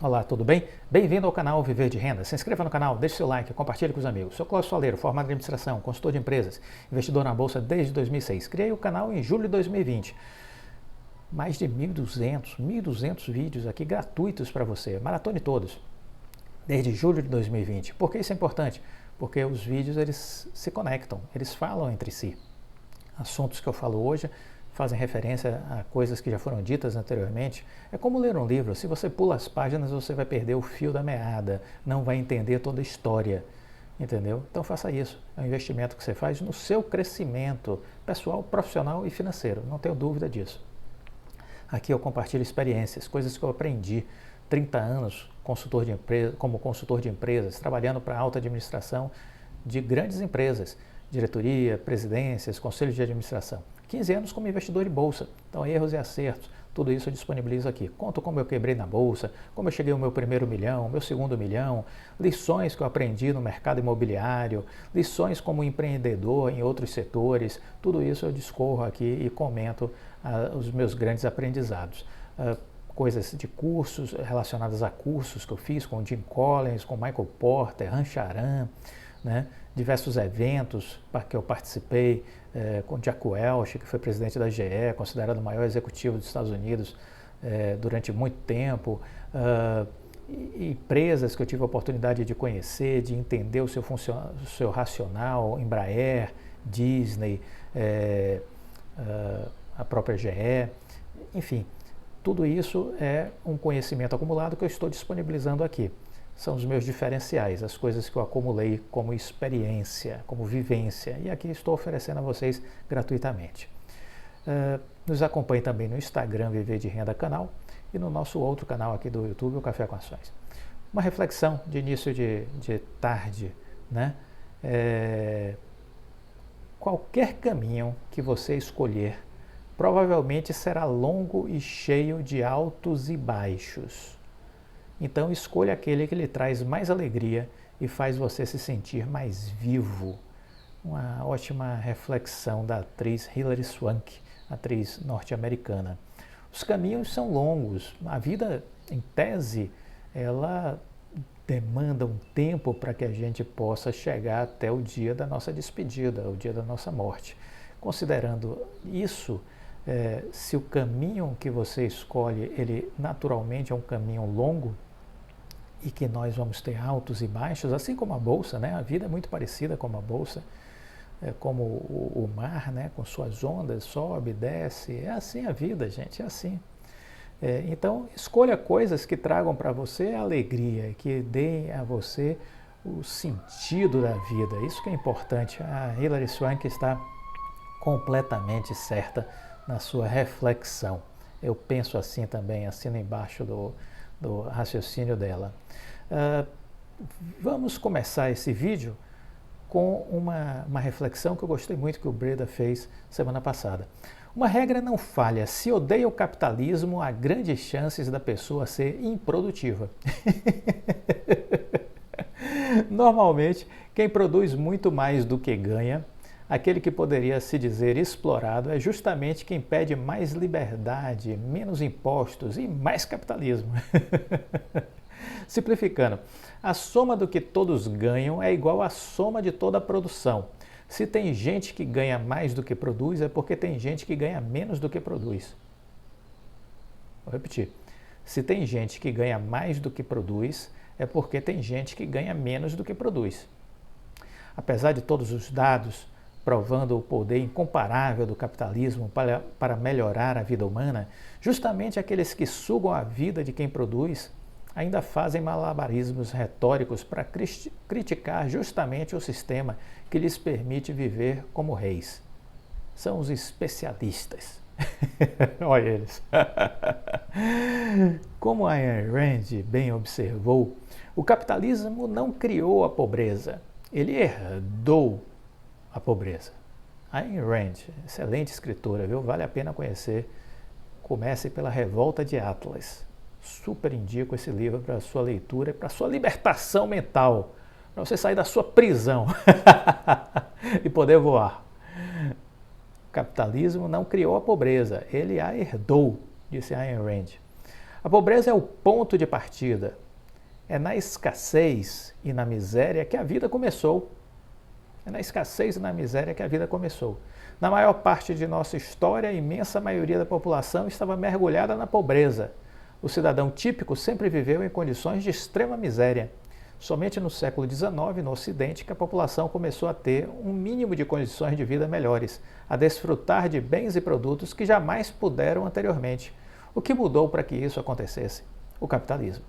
Olá, tudo bem? Bem-vindo ao canal Viver de Renda. Se inscreva no canal, deixe seu like, compartilhe com os amigos. Sou Cláudio Faleiro, formado em administração, consultor de empresas, investidor na Bolsa desde 2006. Criei o canal em julho de 2020. Mais de 1.200 vídeos aqui gratuitos para você. Maratone todos, desde julho de 2020. Por que isso é importante? Porque os vídeos eles se conectam, eles falam entre si. Assuntos que eu falo hoje fazem referência a coisas que já foram ditas anteriormente. É como ler um livro. Se você pula as páginas, você vai perder o fio da meada, não vai entender toda a história, entendeu? Então faça isso. É um investimento que você faz no seu crescimento pessoal, profissional e financeiro. Não tenho dúvida disso. Aqui eu compartilho experiências, coisas que eu aprendi. 30 anos como consultor de empresas, trabalhando para a alta administração de grandes empresas, diretoria, presidências, conselhos de administração. 15 anos como investidor em bolsa, então erros e acertos, tudo isso eu disponibilizo aqui. Conto como eu quebrei na bolsa, como eu cheguei ao meu primeiro milhão, meu segundo milhão, lições que eu aprendi no mercado imobiliário, lições como empreendedor em outros setores, tudo isso eu discorro aqui e comento os meus grandes aprendizados. Coisas de cursos relacionadas a cursos que eu fiz com Jim Collins, com Michael Porter, Rancharan, né? Diversos eventos que eu participei, com Jack Welch, que foi presidente da GE, considerado o maior executivo dos Estados Unidos durante muito tempo, empresas que eu tive a oportunidade de conhecer, de entender o seu racional, Embraer, Disney, a própria GE, enfim, tudo isso é um conhecimento acumulado que eu estou disponibilizando aqui. São os meus diferenciais, as coisas que eu acumulei como experiência, como vivência, e aqui estou oferecendo a vocês gratuitamente. Nos acompanhe também no Instagram Viver de Renda Canal e no nosso outro canal aqui do YouTube, o Café com Ações. Uma reflexão de início de tarde, né? Qualquer caminho que você escolher provavelmente será longo e cheio de altos e baixos. Então escolha aquele que lhe traz mais alegria e faz você se sentir mais vivo. Uma ótima reflexão da atriz Hilary Swank, atriz norte-americana. Os caminhos são longos. A vida, em tese, ela demanda um tempo para que a gente possa chegar até o dia da nossa despedida, o dia da nossa morte. Considerando isso, se o caminho que você escolhe, ele naturalmente é um caminho longo e que nós vamos ter altos e baixos, assim como a bolsa, né? A vida é muito parecida com a bolsa, como o mar, né? Com suas ondas, sobe, desce, é assim a vida, gente, é assim. Então, escolha coisas que tragam para você alegria, que deem a você o sentido da vida, isso que é importante. A Hilary Swank está completamente certa na sua reflexão. Eu penso assim também, assino embaixo do raciocínio dela. Vamos começar esse vídeo com uma reflexão que eu gostei muito que o Breda fez semana passada. Uma regra não falha: se odeia o capitalismo, há grandes chances da pessoa ser improdutiva. Normalmente, quem produz muito mais do que ganha, aquele que poderia se dizer explorado, é justamente quem pede mais liberdade, menos impostos e mais capitalismo. Simplificando, a soma do que todos ganham é igual à soma de toda a produção. Se tem gente que ganha mais do que produz, é porque tem gente que ganha menos do que produz. Vou repetir. Se tem gente que ganha mais do que produz, é porque tem gente que ganha menos do que produz. Apesar de todos os dados provando o poder incomparável do capitalismo para melhorar a vida humana, justamente aqueles que sugam a vida de quem produz ainda fazem malabarismos retóricos para criticar justamente o sistema que lhes permite viver como reis. São os especialistas. Olha eles. Como a Ayn Rand bem observou, o capitalismo não criou a pobreza, ele herdou a pobreza. Ayn Rand, excelente escritora, viu? Vale a pena conhecer. Comece pela Revolta de Atlas. Super indico esse livro para a sua leitura e para a sua libertação mental, para você sair da sua prisão e poder voar. O capitalismo não criou a pobreza, ele a herdou, disse Ayn Rand. A pobreza é o ponto de partida. É na escassez e na miséria que a vida começou. É na escassez e na miséria que a vida começou. Na maior parte de nossa história, a imensa maioria da população estava mergulhada na pobreza. O cidadão típico sempre viveu em condições de extrema miséria. Somente no século XIX, no Ocidente, que a população começou a ter um mínimo de condições de vida melhores, a desfrutar de bens e produtos que jamais puderam anteriormente. O que mudou para que isso acontecesse? O capitalismo.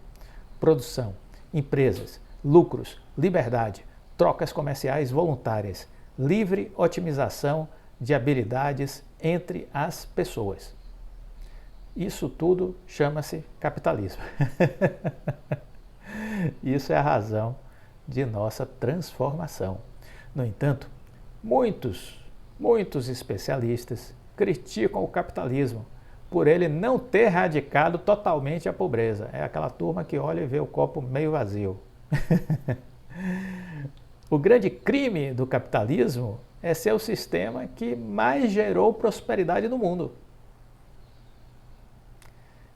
Produção, empresas, lucros, liberdade, trocas comerciais voluntárias, livre otimização de habilidades entre as pessoas. Isso tudo chama-se capitalismo. Isso é a razão de nossa transformação. No entanto, muitos especialistas criticam o capitalismo por ele não ter radicado totalmente a pobreza. É aquela turma que olha e vê o copo meio vazio. O grande crime do capitalismo é ser o sistema que mais gerou prosperidade no mundo.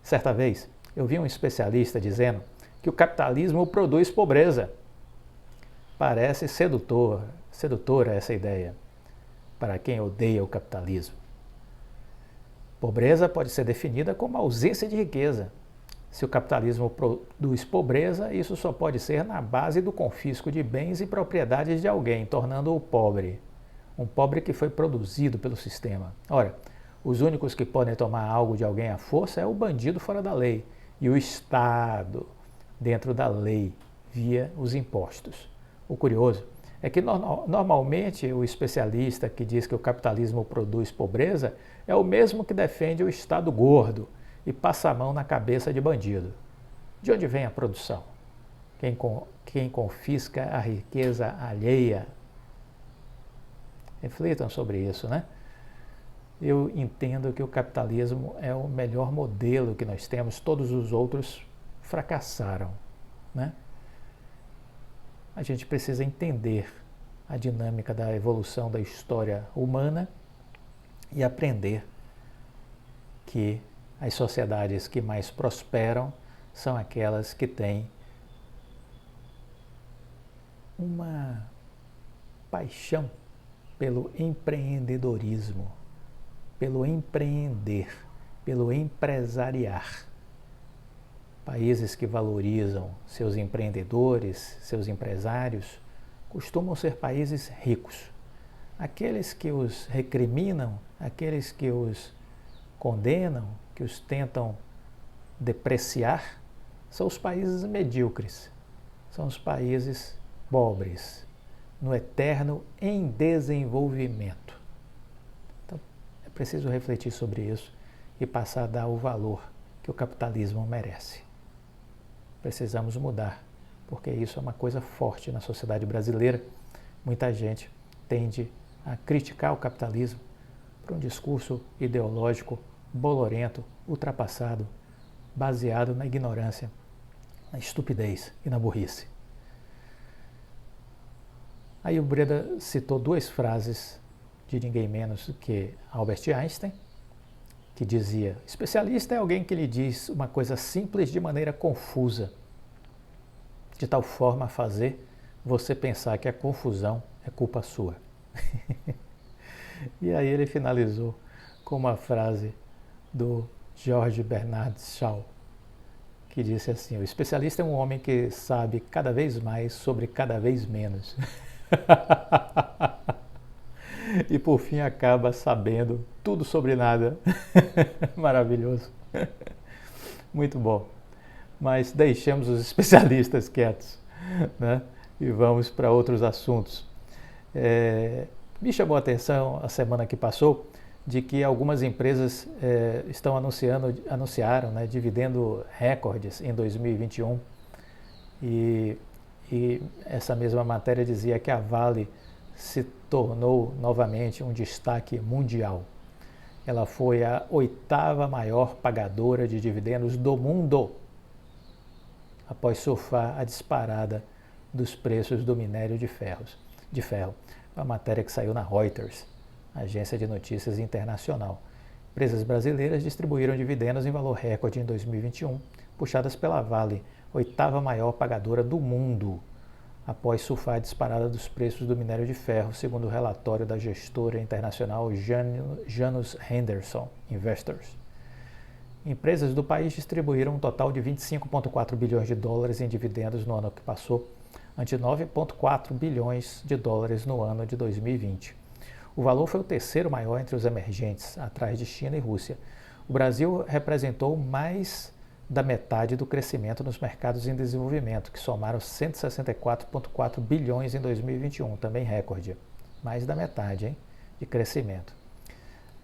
Certa vez, eu vi um especialista dizendo que o capitalismo produz pobreza. Parece sedutora essa ideia, para quem odeia o capitalismo. Pobreza pode ser definida como ausência de riqueza. Se o capitalismo produz pobreza, isso só pode ser na base do confisco de bens e propriedades de alguém, tornando-o pobre. Um pobre que foi produzido pelo sistema. Ora, os únicos que podem tomar algo de alguém à força é o bandido fora da lei e o Estado dentro da lei, via os impostos. O curioso é que normalmente o especialista que diz que o capitalismo produz pobreza é o mesmo que defende o Estado gordo e passa a mão na cabeça de bandido. De onde vem a produção? Quem confisca a riqueza alheia? Reflitam sobre isso, né? Eu entendo que o capitalismo é o melhor modelo que nós temos, todos os outros fracassaram, né? A gente precisa entender a dinâmica da evolução da história humana e aprender que as sociedades que mais prosperam são aquelas que têm uma paixão pelo empreendedorismo, pelo empreender, pelo empresariar. Países que valorizam seus empreendedores, seus empresários, costumam ser países ricos. Aqueles que os recriminam, aqueles que os condenam, que os tentam depreciar, são os países medíocres, são os países pobres, no eterno em desenvolvimento. Então, é preciso refletir sobre isso e passar a dar o valor que o capitalismo merece. Precisamos mudar, porque isso é uma coisa forte na sociedade brasileira. Muita gente tende a criticar o capitalismo por um discurso ideológico bolorento, ultrapassado, baseado na ignorância, na estupidez e na burrice. Aí o Breda citou duas frases de ninguém menos do que Albert Einstein, que dizia: especialista é alguém que lhe diz uma coisa simples de maneira confusa, de tal forma a fazer você pensar que a confusão é culpa sua. E aí ele finalizou com uma frase do George Bernard Shaw, que disse assim: o especialista é um homem que sabe cada vez mais sobre cada vez menos. E por fim acaba sabendo tudo sobre nada. Maravilhoso. Muito bom. Mas deixemos os especialistas quietos, né? E vamos para outros assuntos. Me chamou a atenção a semana que passou de que algumas empresas anunciaram, né, dividendo recordes em 2021 e essa mesma matéria dizia que a Vale se tornou novamente um destaque mundial. Ela foi a 8ª maior pagadora de dividendos do mundo, após surfar a disparada dos preços do minério de ferro. Uma matéria que saiu na Reuters, agência de notícias internacional. Empresas brasileiras distribuíram dividendos em valor recorde em 2021, puxadas pela Vale, oitava maior pagadora do mundo, após surfar a disparada dos preços do minério de ferro, segundo o relatório da gestora internacional Janus Henderson Investors. Empresas do país distribuíram um total de 25,4 bilhões de dólares em dividendos no ano que passou, ante 9,4 bilhões de dólares no ano de 2020. O valor foi o terceiro maior entre os emergentes, atrás de China e Rússia. O Brasil representou mais da metade do crescimento nos mercados em desenvolvimento, que somaram 164,4 bilhões em 2021, também recorde. Mais da metade, hein, de crescimento,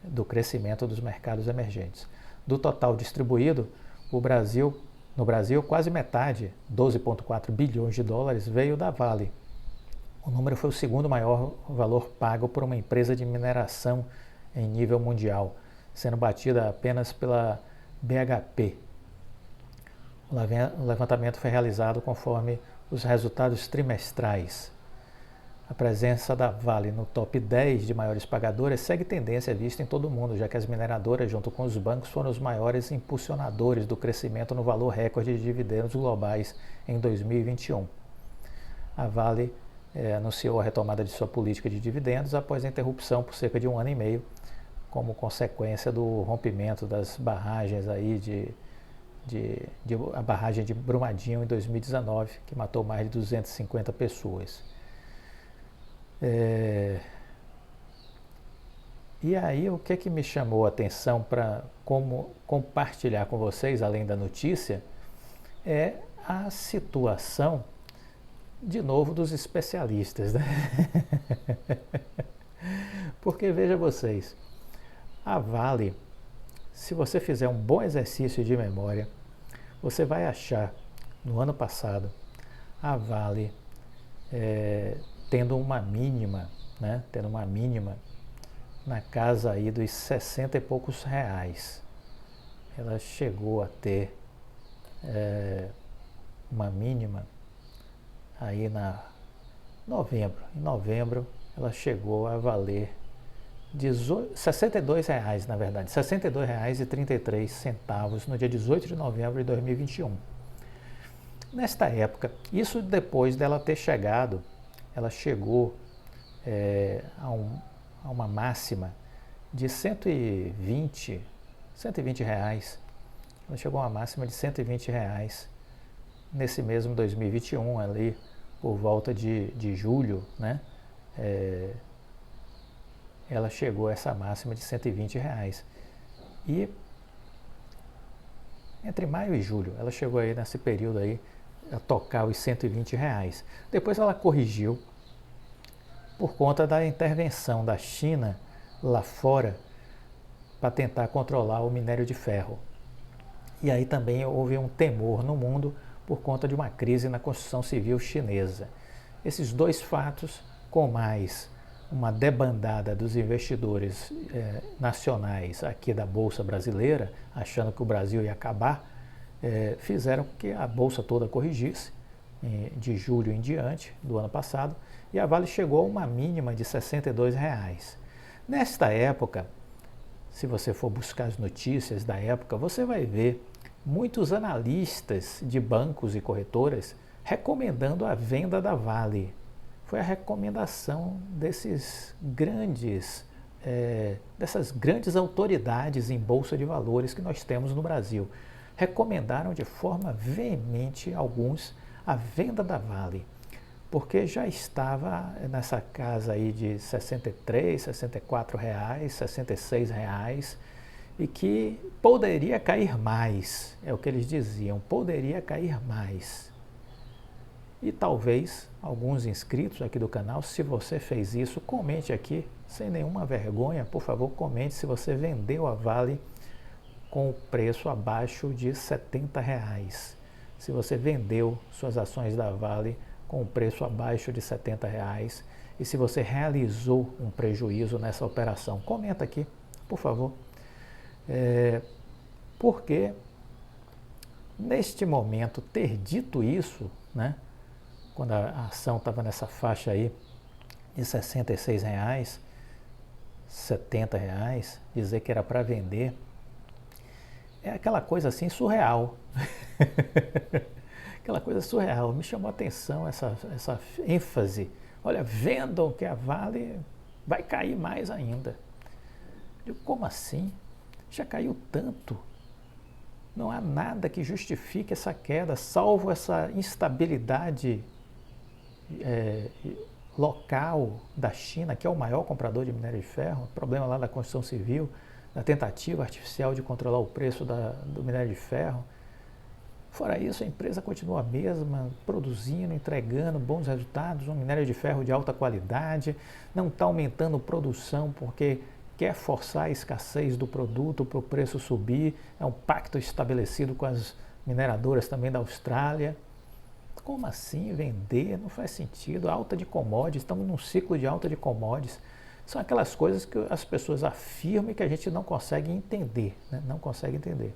do crescimento dos mercados emergentes. Do total distribuído, no Brasil, quase metade, 12,4 bilhões de dólares, veio da Vale. O número foi o segundo maior valor pago por uma empresa de mineração em nível mundial, sendo batida apenas pela BHP. O levantamento foi realizado conforme os resultados trimestrais. A presença da Vale no top 10 de maiores pagadoras segue tendência vista em todo o mundo, já que as mineradoras, junto com os bancos, foram os maiores impulsionadores do crescimento no valor recorde de dividendos globais em 2021. A Vale anunciou a retomada de sua política de dividendos após a interrupção por cerca de 1 ano e meio, como consequência do rompimento das barragens aí a barragem de Brumadinho em 2019, que matou mais de 250 pessoas. E aí, o que me chamou a atenção para compartilhar com vocês, além da notícia, é a situação, de novo, dos especialistas, né? Porque, veja vocês, a Vale, se você fizer um bom exercício de memória, você vai achar, no ano passado, a Vale tendo uma mínima, né? Tendo uma mínima na casa aí dos 60 e poucos reais. Ela chegou a ter uma mínima aí em novembro ela chegou a valer R$ 62, na verdade, R$ 62,33 no dia 18 de novembro de 2021. Nesta época, isso depois dela ter chegado, ela chegou a uma máxima de 120 reais. Ela chegou a uma máxima de 120 reais nesse mesmo 2021, ali por volta de julho, né? Ela chegou a essa máxima de 120 reais. E entre maio e julho, ela chegou aí nesse período aí a tocar os 120 reais. Depois ela corrigiu por conta da intervenção da China lá fora para tentar controlar o minério de ferro. E aí também houve um temor no mundo por conta de uma crise na construção civil chinesa. Esses dois fatos, com mais uma debandada dos investidores nacionais aqui da Bolsa Brasileira, achando que o Brasil ia acabar, fizeram com que a Bolsa toda corrigisse, de julho em diante do ano passado, e a Vale chegou a uma mínima de R$ 62 reais. Nesta época, se você for buscar as notícias da época, você vai ver muitos analistas de bancos e corretoras recomendando a venda da Vale. Foi a recomendação dessas grandes autoridades em bolsa de valores que nós temos no Brasil. Recomendaram de forma veemente alguns a venda da Vale, porque já estava nessa casa aí de 63, 64 reais, 66 reais, e que poderia cair mais, é o que eles diziam, poderia cair mais. E talvez alguns inscritos aqui do canal, se você fez isso, comente aqui, sem nenhuma vergonha, por favor, comente se você vendeu a Vale com o preço abaixo de R$ 70 reais. Se você vendeu suas ações da Vale com o preço abaixo de R$ 70 reais, e se você realizou um prejuízo nessa operação, comenta aqui, por favor. Porque neste momento, ter dito isso, né, quando a ação estava nessa faixa aí de R$ 66, R$ 70, dizer que era para vender, é aquela coisa assim surreal. Aquela coisa surreal. Me chamou a atenção essa ênfase. Olha, vendam que a Vale vai cair mais ainda. Eu, como assim? Já caiu tanto. Não há nada que justifique essa queda, salvo essa instabilidade local da China, que é o maior comprador de minério de ferro, problema lá da construção civil, da tentativa artificial de controlar o preço do minério de ferro. Fora isso, a empresa continua a mesma, produzindo, entregando bons resultados, um minério de ferro de alta qualidade, não está aumentando produção porque quer forçar a escassez do produto para o preço subir, é um pacto estabelecido com as mineradoras também da Austrália. Como assim vender? Não faz sentido. Alta de commodities, estamos num ciclo de alta de commodities. São aquelas coisas que as pessoas afirmam e que a gente não consegue entender, né? Não consegue entender.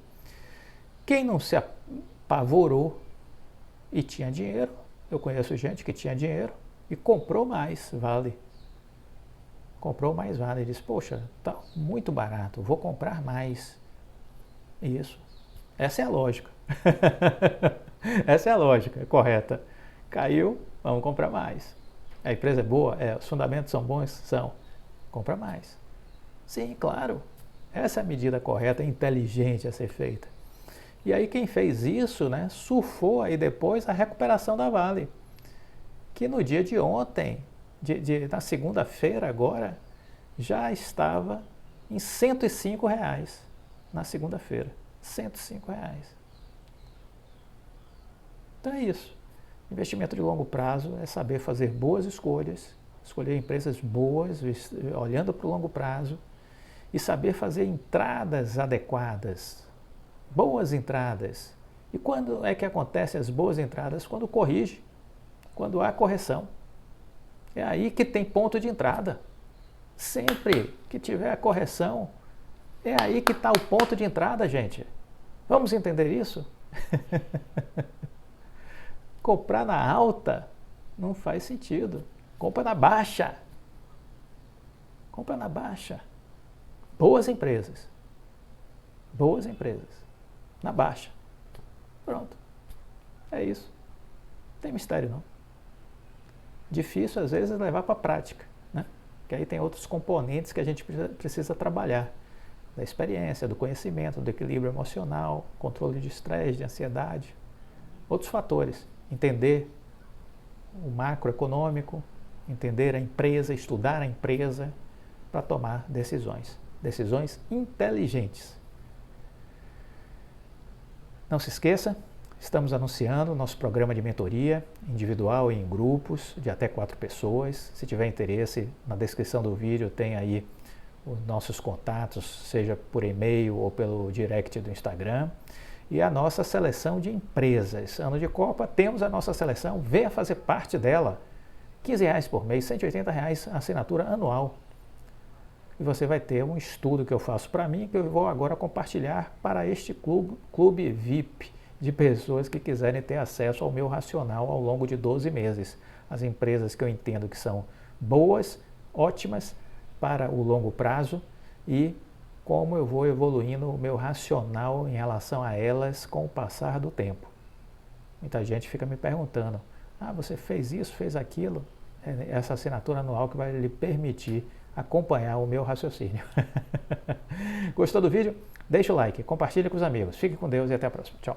Quem não se apavorou e tinha dinheiro, eu conheço gente que tinha dinheiro e comprou mais Vale. Comprou mais Vale e disse, poxa, está muito barato, vou comprar mais. Isso. Essa é a lógica. Essa é a lógica correta. Caiu, vamos comprar mais. A empresa é boa? Os fundamentos são bons? São. Compra mais. Sim, claro. Essa é a medida correta, inteligente a ser feita. E aí quem fez isso, né, surfou aí depois a recuperação da Vale. Que no dia de ontem, na segunda-feira agora, já estava em R$ 105 na segunda-feira. R$ 105. Então é isso. Investimento de longo prazo é saber fazer boas escolhas, escolher empresas boas, olhando para o longo prazo e saber fazer entradas adequadas, boas entradas. E quando é que acontecem as boas entradas? Quando corrige, quando há correção. É aí que tem ponto de entrada. Sempre que tiver a correção, é aí que está o ponto de entrada, gente. Vamos entender isso? Comprar na alta não faz sentido. Compra na baixa. Compra na baixa. Boas empresas. Boas empresas. Na baixa. Pronto. É isso. Não tem mistério não. Difícil às vezes levar para a prática, né? Que aí tem outros componentes que a gente precisa trabalhar. Da experiência, do conhecimento, do equilíbrio emocional, controle de estresse, de ansiedade. Outros fatores. Entender o macroeconômico, entender a empresa, estudar a empresa para tomar decisões. Decisões inteligentes. Não se esqueça, estamos anunciando nosso programa de mentoria individual e em grupos de até 4 pessoas. Se tiver interesse, na descrição do vídeo tem aí os nossos contatos, seja por e-mail ou pelo direct do Instagram. E a nossa seleção de empresas. Ano de Copa, temos a nossa seleção, venha fazer parte dela. R$ 15 por mês, R$ 180 a assinatura anual. E você vai ter um estudo que eu faço para mim, que eu vou agora compartilhar para este clube VIP de pessoas que quiserem ter acesso ao meu racional ao longo de 12 meses. As empresas que eu entendo que são boas, ótimas para o longo prazo e como eu vou evoluindo o meu racional em relação a elas com o passar do tempo. Muita gente fica me perguntando, você fez isso, fez aquilo? Essa assinatura anual que vai lhe permitir acompanhar o meu raciocínio. Gostou do vídeo? Deixa o like, compartilhe com os amigos. Fique com Deus e até a próxima. Tchau.